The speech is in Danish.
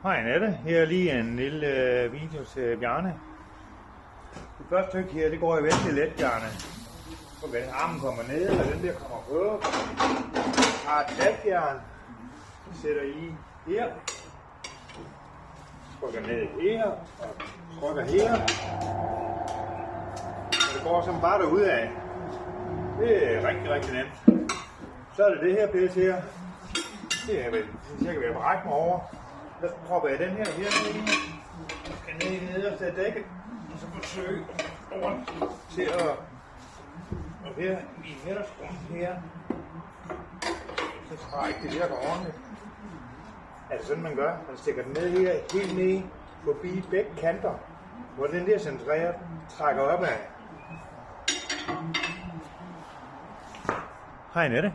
Hej Annette, her er lige en lille video til Bjarne. Det første stykke her, det går i venstre let, Bjarne. Så den armen kommer ned, og den der kommer på. Har et latjern, sætter i her. Trykker ned her, og trykker her. Og det går som bare derudad. Det er rigtig, rigtig nemt. Så er det her pæs her. Det er vel cirka ved at brække mig over. Der propper jeg den her ned i. Jeg skal ned i det nederste af dækket. Og så forsøge rundt til at være i midterskrunden her. Så trækker det der ordentligt. Er det sådan man gør? Man stikker den ned her, helt ned forbi begge kanter. Hvor den der centreret trækker opad. Hej Annette.